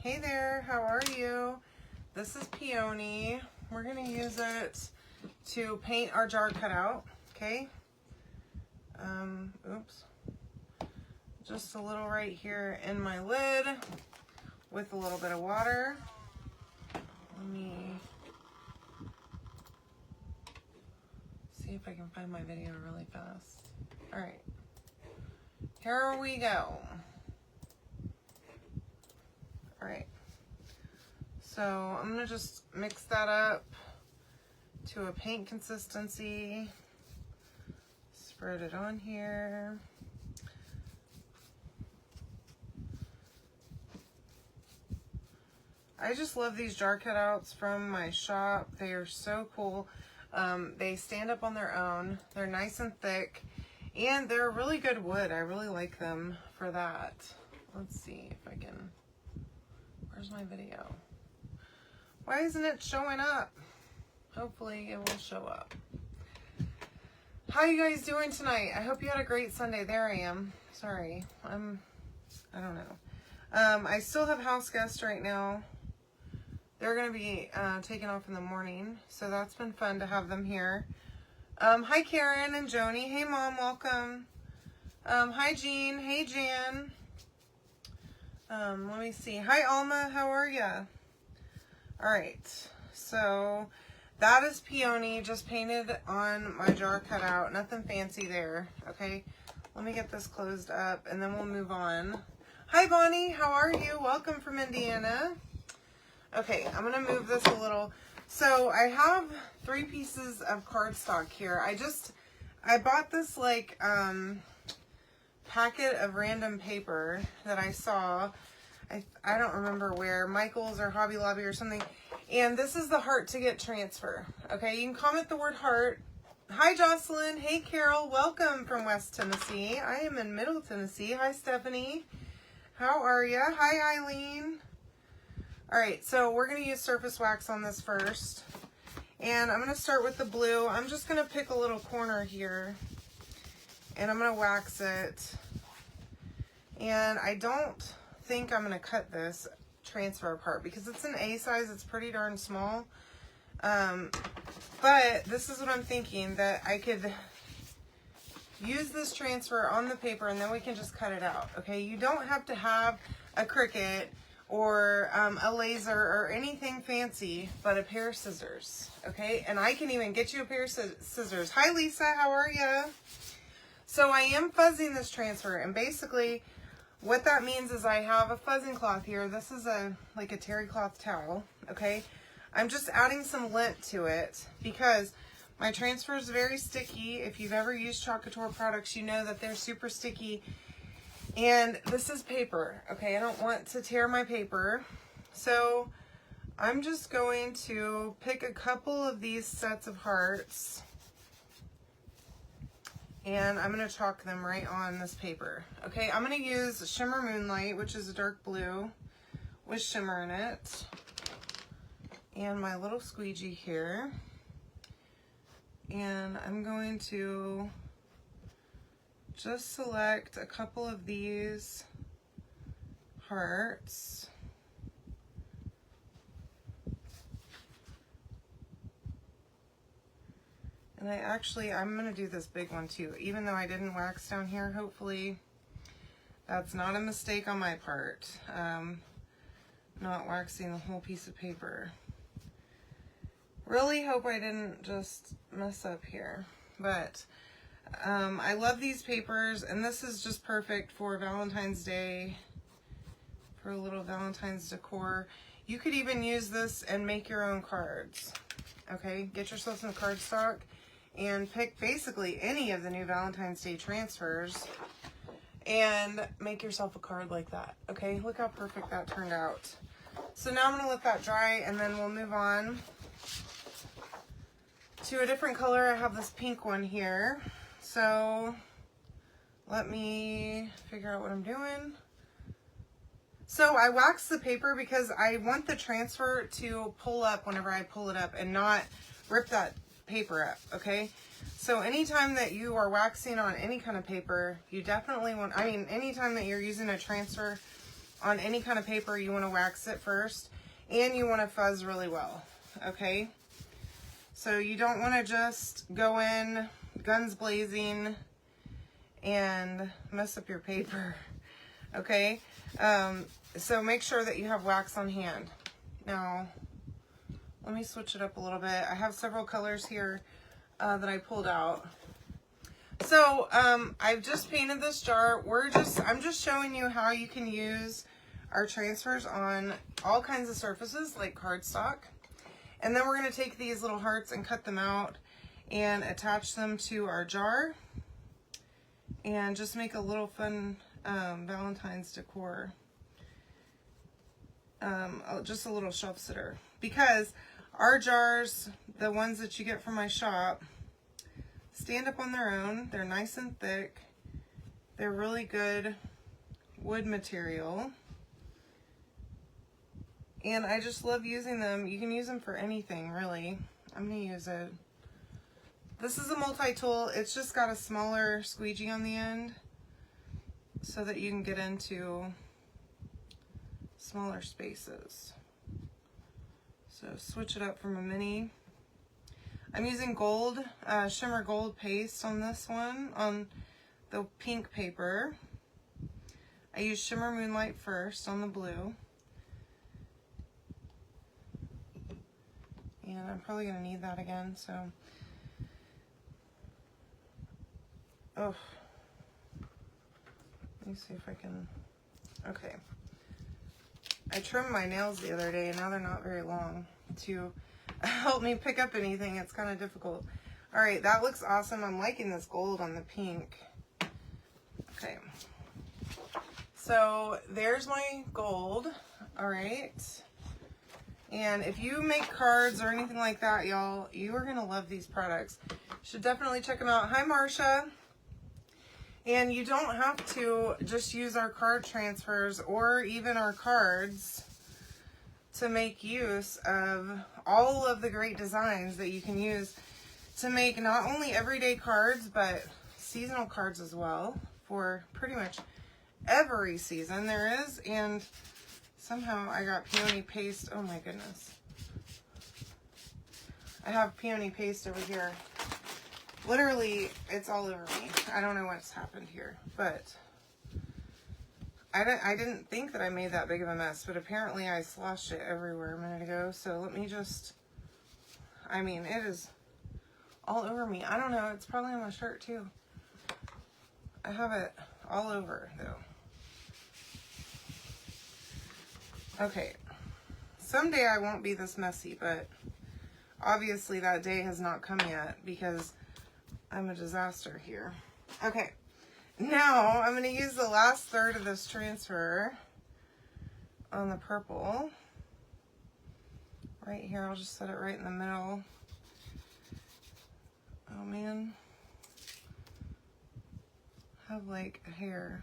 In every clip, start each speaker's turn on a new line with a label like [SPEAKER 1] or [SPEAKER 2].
[SPEAKER 1] Hey there, how are you? This is Peony. We're going to use it to paint our jar cutout, okay? Oops. Just a little right here in my lid with a little bit of water. Let me see if I can find my video really fast. All right, here we go. All right, so I'm gonna just mix that up to a paint consistency. Spread it on here. I just love these jar cutouts from my shop. They are so cool. They stand up on their own. They're nice and thick, and they're really good wood. I really like them for that. Let's see if I can. Where's my video? Why isn't it showing up? Hopefully it will show up. How you guys doing tonight? I hope you had a great Sunday. There I am. Sorry. I don't know. I still have house guests right now. They're going to be taking off in the morning, so that's been fun to have them here. Hi, Karen and Joni. Hey, Mom. Welcome. Hi, Jean. Hey, Jan. Let me see. Hi, Alma. How are ya? All right. So that is Peony, just painted on my jar cutout. Nothing fancy there. Okay. Let me get this closed up, and then we'll move on. Hi, Bonnie. How are you? Welcome from Indiana. Okay, I'm going to move this a little. So I have 3 pieces of cardstock here. I bought this like packet of random paper that I saw. I don't remember where, Michael's or Hobby Lobby or something. And this is the heart to get transfer. Okay, you can comment the word heart. Hi, Jocelyn. Hey, Carol. Welcome from West Tennessee. I am in Middle Tennessee. Hi, Stephanie. How are ya? Hi, Eileen. All right, so we're going to use surface wax on this first. And I'm going to start with the blue. I'm just going to pick a little corner here. And I'm going to wax it. And I don't think I'm going to cut this transfer apart because it's an A size. It's pretty darn small. But this is what I'm thinking, that I could use this transfer on the paper and then we can just cut it out. Okay, you don't have to have a Cricut or a laser or anything fancy, but a pair of scissors, okay? And I can even get you a pair of scissors. Hi, Lisa, how are you? So I am fuzzing this transfer, and basically what that means is I have a fuzzing cloth here. This is like a terry cloth towel, okay? I'm just adding some lint to it because my transfer is very sticky. If you've ever used Chalk Couture products, you know that they're super sticky. And this is paper, okay? I don't want to tear my paper. So I'm just going to pick a couple of these sets of hearts and I'm going to chalk them right on this paper. Okay, I'm going to use Shimmer Moonlight, which is a dark blue with shimmer in it. And my little squeegee here. And I'm going to just select a couple of these hearts. And I'm going to do this big one too, even though I didn't wax down here. Hopefully that's not a mistake on my part. Not waxing the whole piece of paper. Really hope I didn't just mess up here, but I love these papers, and this is just perfect for Valentine's Day, for a little Valentine's decor. You could even use this and make your own cards. Okay, get yourself some cardstock and pick basically any of the new Valentine's Day transfers and make yourself a card like that. Okay, look how perfect that turned out. So now I'm going to let that dry, and then we'll move on to a different color. I have this pink one here. So let me figure out what I'm doing. So I wax the paper because I want the transfer to pull up whenever I pull it up and not rip that paper up, okay? So anytime that you are waxing on any kind of paper, you definitely want, anytime that you're using a transfer on any kind of paper, you want to wax it first, and you want to fuzz really well, okay? So you don't want to just go in guns blazing and mess up your paper, okay? So make sure that you have wax on hand. Now, let me switch it up a little bit. I have several colors here that I pulled out. So I've just painted this jar. I'm just showing you how you can use our transfers on all kinds of surfaces like cardstock. And then we're going to take these little hearts and cut them out and attach them to our jar and just make a little fun Valentine's decor. Just a little shelf sitter, because our jars, the ones that you get from my shop, stand up on their own. They're nice and thick. They're really good wood material. And I just love using them. You can use them for anything, really. I'm going to use it. This is a multi-tool. It's just got a smaller squeegee on the end so that you can get into smaller spaces. So switch it up from a mini. I'm using gold, shimmer gold paste on this one, on the pink paper. I use Shimmer Moonlight first on the blue. And I'm probably going to need that again, so. Oh. Let me see if I can. Okay. I trimmed my nails the other day, and now they're not very long to help me pick up anything. It's kind of difficult. All right, that looks awesome. I'm liking this gold on the pink. Okay. So there's my gold. All right. And if you make cards or anything like that, y'all, you are going to love these products. You should definitely check them out. Hi, Marcia. And you don't have to just use our card transfers or even our cards to make use of all of the great designs that you can use to make not only everyday cards, but seasonal cards as well for pretty much every season there is. And somehow I got peony paste. Oh my goodness. I have peony paste over here. Literally, it's all over me. I don't know what's happened here, but I didn't think that I made that big of a mess, but apparently I sloshed it everywhere a minute ago. So let me just, I mean, it is all over me. I don't know. It's probably on my shirt too. I have it all over though. Okay. Someday I won't be this messy, but obviously that day has not come yet because I'm a disaster here. Okay, now I'm going to use the last third of this transfer on the purple. Right here, I'll just set it right in the middle. Oh man. I have like a hair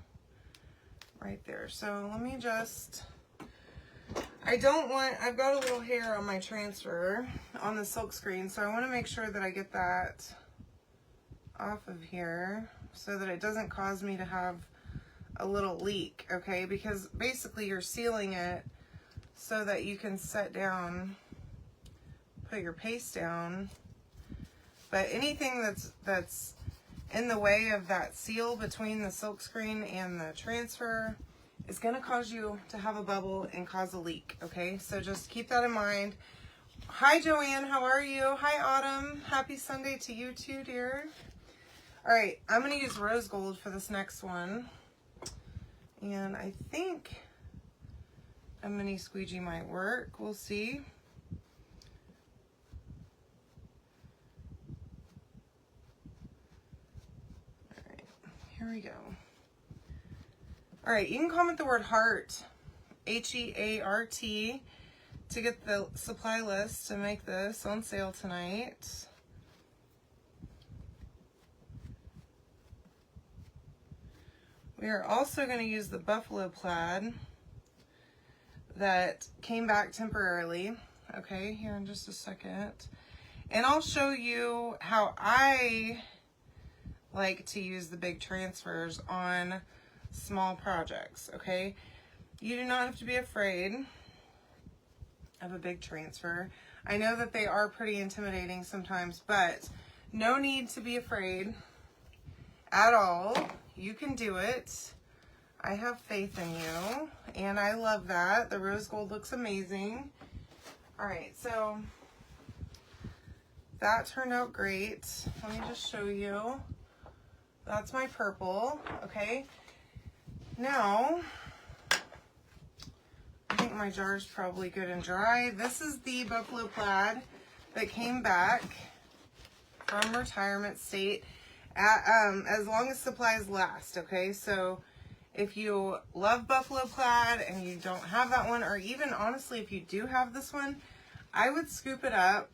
[SPEAKER 1] right there. So let me just, I've got a little hair on my transfer on the silk screen, so I want to make sure that I get that off of here so that it doesn't cause me to have a little leak, okay? Because basically you're sealing it so that you can set down, put your paste down, but anything that's in the way of that seal between the silk screen and the transfer is going to cause you to have a bubble and cause a leak, okay? So just keep that in mind. Hi Joanne, how are you? Hi Autumn, happy Sunday to you too, dear. All right, I'm going to use rose gold for this next one. And I think a mini squeegee might work. We'll see. All right, here we go. All right, you can comment the word heart, H-E-A-R-T, to get the supply list to make this on sale tonight. We are also going to use the buffalo plaid that came back temporarily, okay, here in just a second. And I'll show you how I like to use the big transfers on small projects, okay? You do not have to be afraid of a big transfer. I know that they are pretty intimidating sometimes, but no need to be afraid at all. You can do it. I have faith in you, and I love that. The rose gold looks amazing. All right, so that turned out great. Let me just show you. That's my purple, okay? Now, I think my jar is probably good and dry. This is the buffalo plaid that came back from retirement state at, as long as supplies last, okay? So if you love buffalo plaid and you don't have that one, or even honestly, if you do have this one, I would scoop it up.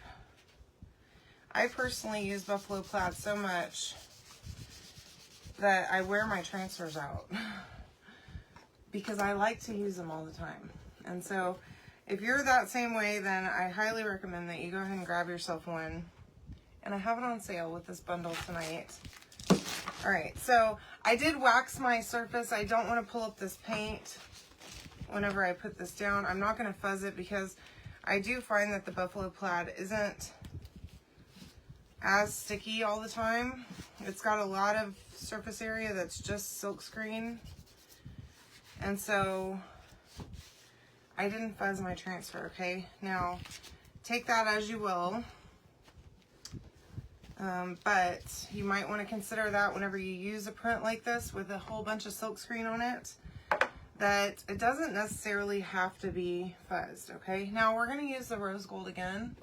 [SPEAKER 1] I personally use buffalo plaid so much that I wear my transfers out because I like to use them all the time. And so if you're that same way, then I highly recommend that you go ahead and grab yourself one. And I have it on sale with this bundle tonight. All right, so I did wax my surface. I don't want to pull up this paint whenever I put this down. I'm not going to fuzz it because I do find that the buffalo plaid isn't as sticky all the time. It's got a lot of surface area that's just silkscreen. And so I didn't fuzz my transfer, okay? Now, take that as you will. But you might want to consider that whenever you use a print like this with a whole bunch of silkscreen on it, that it doesn't necessarily have to be fuzzed, okay? Now, we're going to use the rose gold again.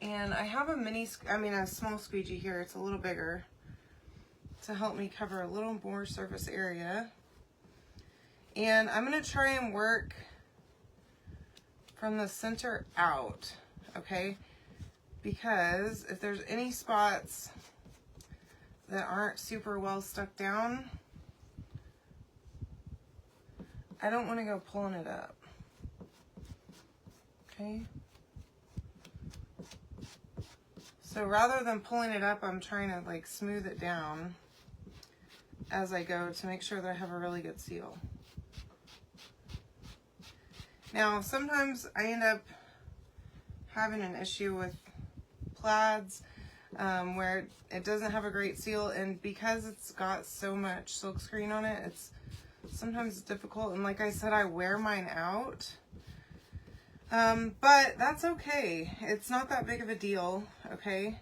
[SPEAKER 1] And I have a small squeegee here. It's a little bigger to help me cover a little more surface area. And I'm going to try and work from the center out, okay? Because if there's any spots that aren't super well stuck down, I don't want to go pulling it up, okay? So rather than pulling it up, I'm trying to like smooth it down as I go to make sure that I have a really good seal. Now, sometimes I end up having an issue with plaids where it doesn't have a great seal, and because it's got so much silkscreen on it, it's sometimes difficult. And like I said, I wear mine out, but that's okay. It's not that big of a deal, okay?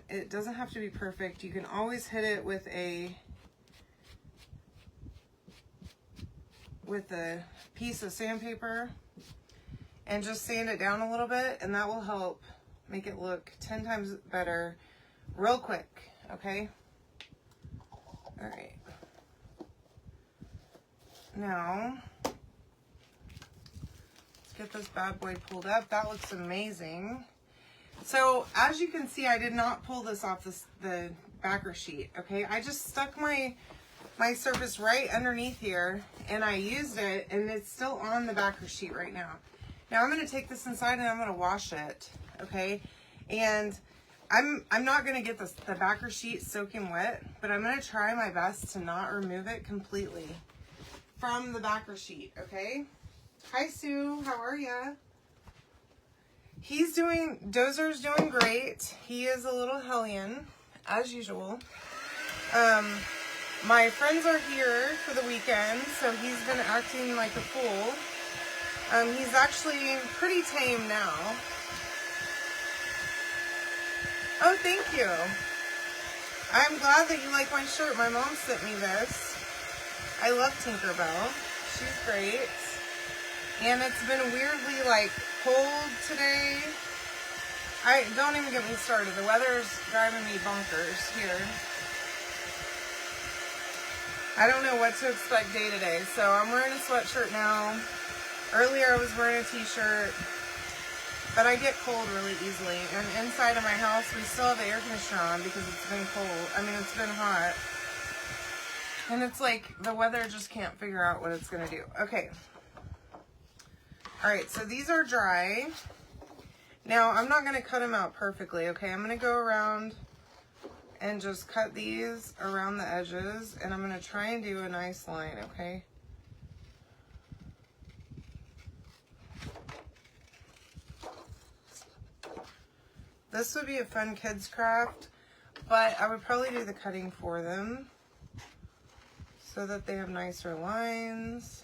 [SPEAKER 1] It doesn't have to be perfect. You can always hit it with a piece of sandpaper and just sand it down a little bit, and that will help make it look 10 times better real quick, okay? All right. Now, let's get this bad boy pulled up. That looks amazing. So, as you can see, I did not pull this off the backer sheet, okay? I just stuck my surface right underneath here, and I used it, and it's still on the backer sheet right now. Now I'm going to take this inside and I'm going to wash it, okay? And I'm not going to get the backer sheet soaking wet, but I'm going to try my best to not remove it completely from the backer sheet, okay? Hi, Sue. How are ya? Dozer's doing great. He is a little hellion, as usual. My friends are here for the weekend, so he's been acting like a fool. He's actually pretty tame now. Oh, thank you. I'm glad that you like my shirt. My mom sent me this. I love Tinkerbell. She's great. And it's been weirdly, like, cold today. Don't even get me started. The weather's driving me bonkers here. I don't know what to expect day to day, so I'm wearing a sweatshirt now. Earlier I was wearing a t-shirt, but I get cold really easily. And inside of my house, we still have the air conditioner on because it's been cold. I mean, it's been hot. And it's like the weather just can't figure out what it's going to do. Okay. All right, so these are dry. Now, I'm not going to cut them out perfectly, okay? I'm going to go around and just cut these around the edges, and I'm going to try and do a nice line, okay? This would be a fun kids craft, but I would probably do the cutting for them so that they have nicer lines.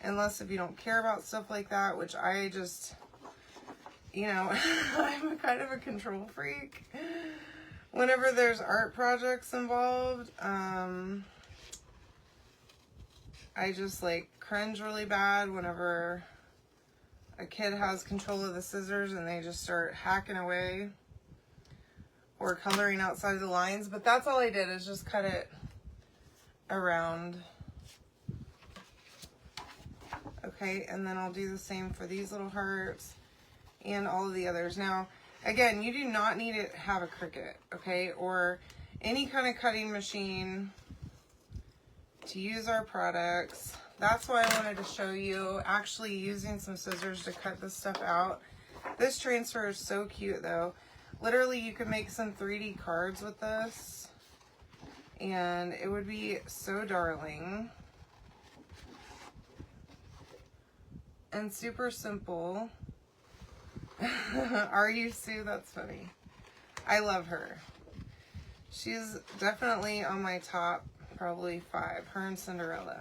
[SPEAKER 1] Unless if you don't care about stuff like that, which I just, you know, I'm kind of a control freak. Whenever there's art projects involved, I just like cringe really bad whenever a kid has control of the scissors and they just start hacking away or coloring outside of the lines. But that's all I did, is just cut it around. Okay, and then I'll do the same for these little hearts and all of the others. Now, again, you do not need to have a Cricut, okay, or any kind of cutting machine to use our products. That's why I wanted to show you actually using some scissors to cut this stuff out. This transfer is so cute though. Literally, you could make some 3D cards with this, and it would be so darling. And super simple. Are you Sue? That's funny. I love her. She's definitely on my top, probably 5. Her and Cinderella.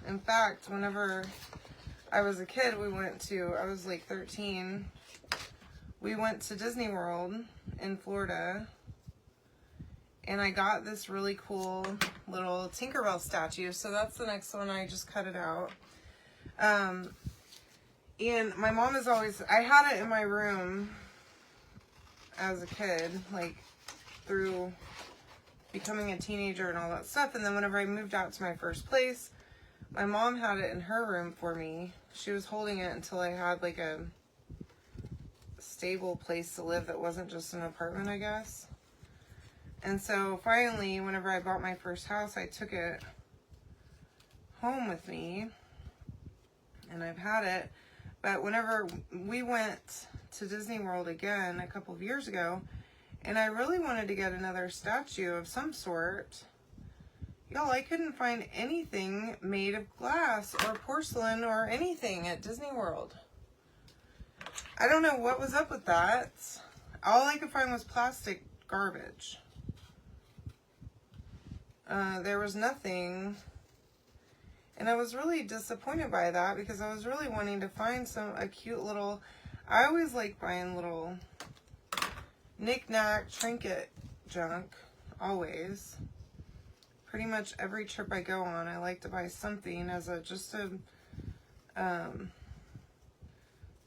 [SPEAKER 1] In fact, whenever I was a kid, I was like 13. We went to Disney World in Florida. And I got this really cool little Tinkerbell statue. So that's the next one. I just cut it out. And my mom is always, I had it in my room as a kid, like through becoming a teenager and all that stuff. And then whenever I moved out to my first place, my mom had it in her room for me. She was holding it until I had like a stable place to live that wasn't just an apartment, I guess. And so finally, whenever I bought my first house, I took it home with me, and I've had it. But whenever we went to Disney World again a couple of years ago, and I really wanted to get another statue of some sort, y'all, I couldn't find anything made of glass or porcelain or anything at Disney World. I don't know what was up with that. All I could find was plastic garbage. There was nothing, and I was really disappointed by that because I was really wanting to find a cute little, I always like buying little knick-knack trinket junk, always. Pretty much every trip I go on, I like to buy something as just a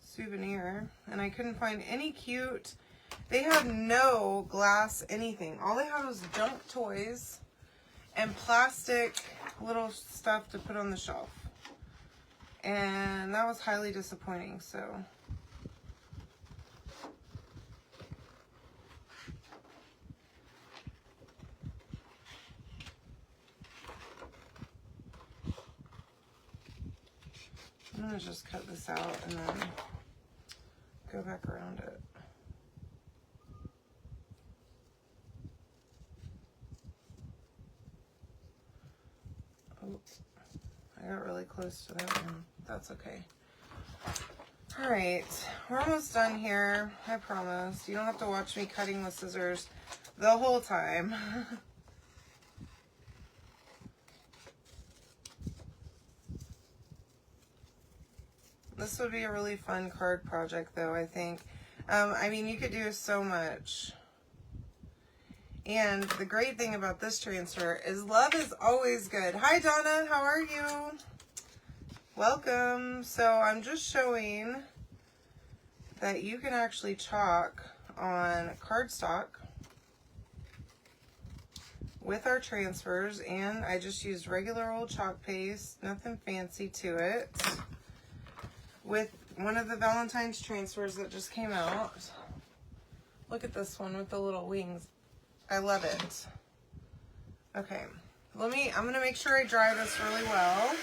[SPEAKER 1] souvenir, and I couldn't find any cute. They had no glass anything. All they had was junk toys and plastic little stuff to put on the shelf. And that was highly disappointing, so. I'm gonna just cut this out and then go back around it. I got really close to that one. That's okay. Alright, we're almost done here. I promise. You don't have to watch me cutting with scissors the whole time. This would be a really fun card project though, I think. I mean, you could do so much. And the great thing about this transfer is love is always good. Hi, Donna. How are you? Welcome. So I'm just showing that you can actually chalk on cardstock with our transfers. And I just used regular old chalk paste. Nothing fancy to it. With one of the Valentine's transfers that just came out. Look at this one with the little wings. I love it. Okay, I'm gonna make sure I dry this really well.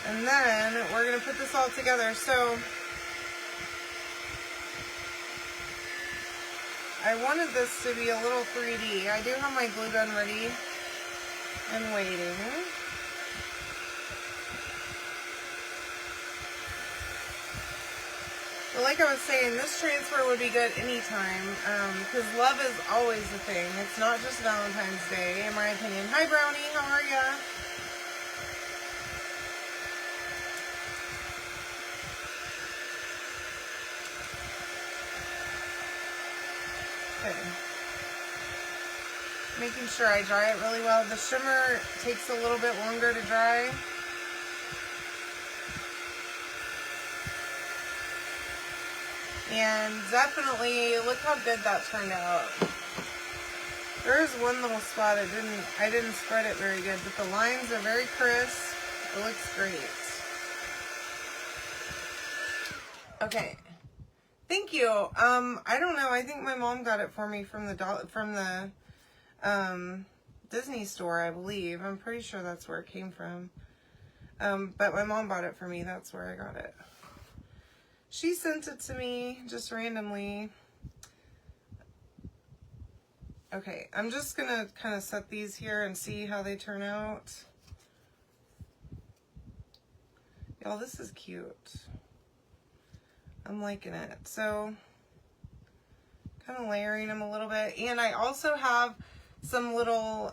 [SPEAKER 1] And then we're gonna put this all together. So I wanted this to be a little 3D. I do have my glue gun ready and waiting. But like I was saying, this transfer would be good anytime, because love is always the thing. It's not just Valentine's Day, in my opinion. Hi, Brownie. How are ya? Okay. Making sure I dry it really well. The shimmer takes a little bit longer to dry. And definitely, look how good that turned out. There is one little spot I didn't spread it very good, but the lines are very crisp. It looks great. Okay. Thank you. I don't know. I think my mom got it for me from the Disney store, I believe. I'm pretty sure that's where it came from. But my mom bought it for me. That's where I got it. She sent it to me just randomly. Okay, I'm just gonna kind of set these here and see how they turn out. Y'all, this is cute. I'm liking it. So, kind of layering them a little bit. And I also have some little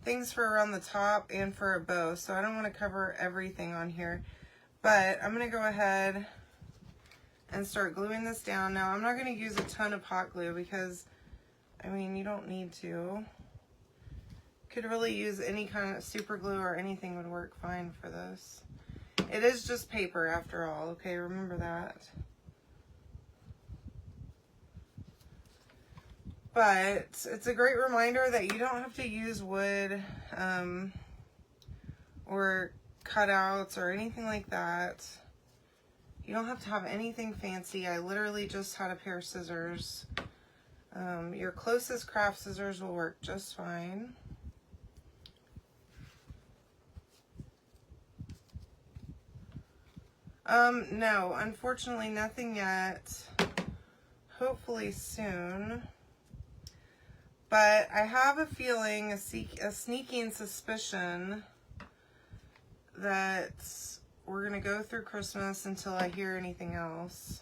[SPEAKER 1] things for around the top and for a bow. So I don't want to cover everything on here. But I'm going to go ahead and start gluing this down. Now, I'm not going to use a ton of hot glue because, I mean, you don't need to. Could really use any kind of super glue or anything would work fine for this. It is just paper after all, okay? Remember that. But it's a great reminder that you don't have to use wood or cutouts or anything like that. You don't have to have anything fancy. I literally just had a pair of scissors. Your closest craft scissors will work just fine. No, unfortunately nothing yet. Hopefully soon. But I have a feeling, a sneaking suspicion that we're going to go through Christmas until I hear anything else.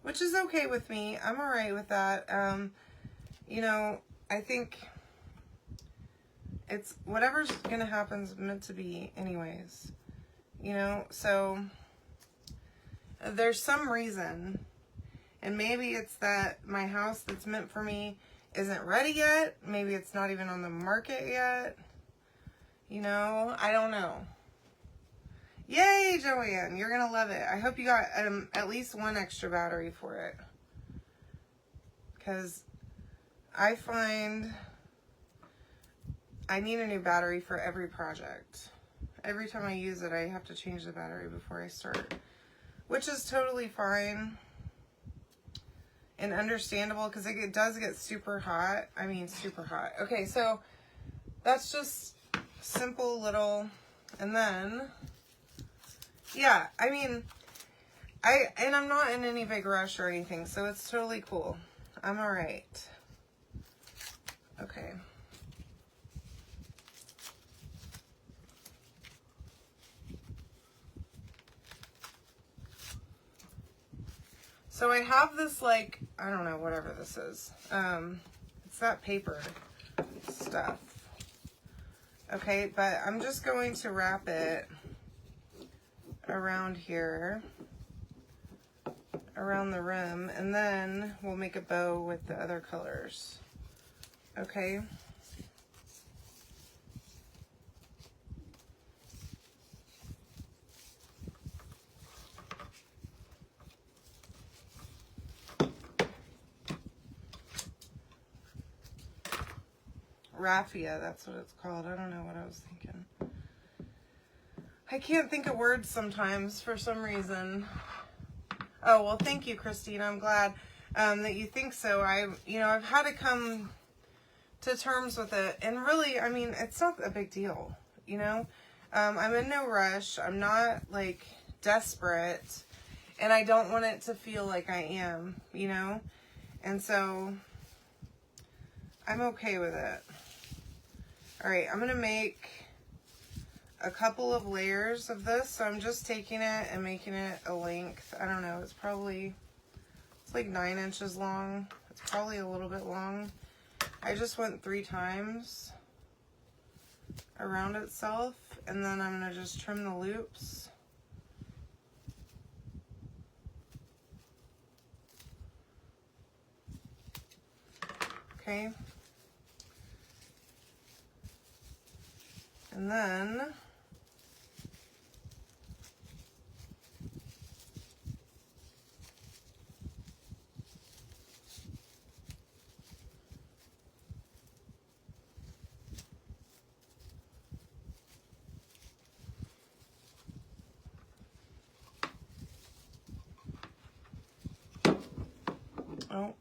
[SPEAKER 1] Which is okay with me. I'm alright with that. You know, I think it's whatever's going to happen is meant to be anyways. You know, so there's some reason. And maybe it's that my house that's meant for me isn't ready yet. Maybe it's not even on the market yet. You know, I don't know. Yay, Joanne, you're going to love it. I hope you got at least one extra battery for it. Because I find I need a new battery for every project. Every time I use it, I have to change the battery before I start. Which is totally fine. And understandable, because it does get super hot. I mean, super hot. Okay, so that's just simple little, and then, yeah, I mean, I'm not in any big rush or anything, so it's totally cool. I'm alright. Okay. So I have this, like, I don't know, whatever this is. It's that paper stuff. Okay, but I'm just going to wrap it around here, around the rim, and then we'll make a bow with the other colors. Okay. Raffia, that's what it's called. I don't know what I was thinking. I can't think of words sometimes for some reason. Oh, well, thank you, Christine. I'm glad that you think so. I've had to come to terms with it. And really, I mean, it's not a big deal, you know? I'm in no rush. I'm not, like, desperate. And I don't want it to feel like I am, you know? And so, I'm okay with it. Alright, I'm going to make a couple of layers of this, so I'm just taking it and making it a length. I don't know, it's like 9 inches long. It's probably a little bit long. I just went 3 times around itself, and then I'm gonna just trim the loops. Okay. And then oh,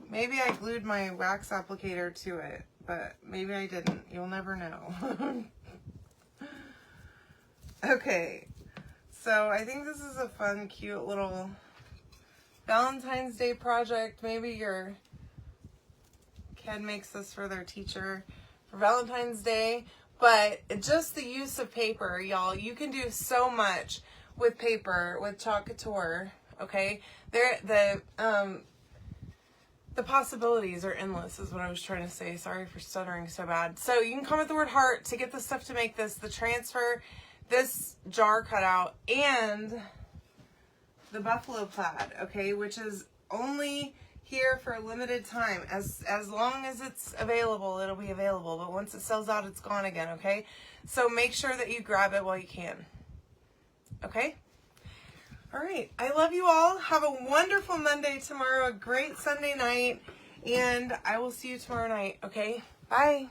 [SPEAKER 1] maybe I glued my wax applicator to it, but maybe I didn't. You'll never know. Okay, so I think this is a fun, cute little Valentine's Day project. Maybe your kid makes this for their teacher for Valentine's Day, but just the use of paper, y'all. You can do so much with paper, with Chalk Couture, okay? The possibilities are endless is what I was trying to say. Sorry for stuttering so bad. So you can comment the word heart to get the stuff to make this, the transfer, this jar cutout, and the buffalo plaid, okay, which is only here for a limited time. As long as it's available, it'll be available, but once it sells out, it's gone again, okay? So make sure that you grab it while you can, okay? All right, I love you all. Have a wonderful Monday tomorrow, a great Sunday night, and I will see you tomorrow night, okay? Bye.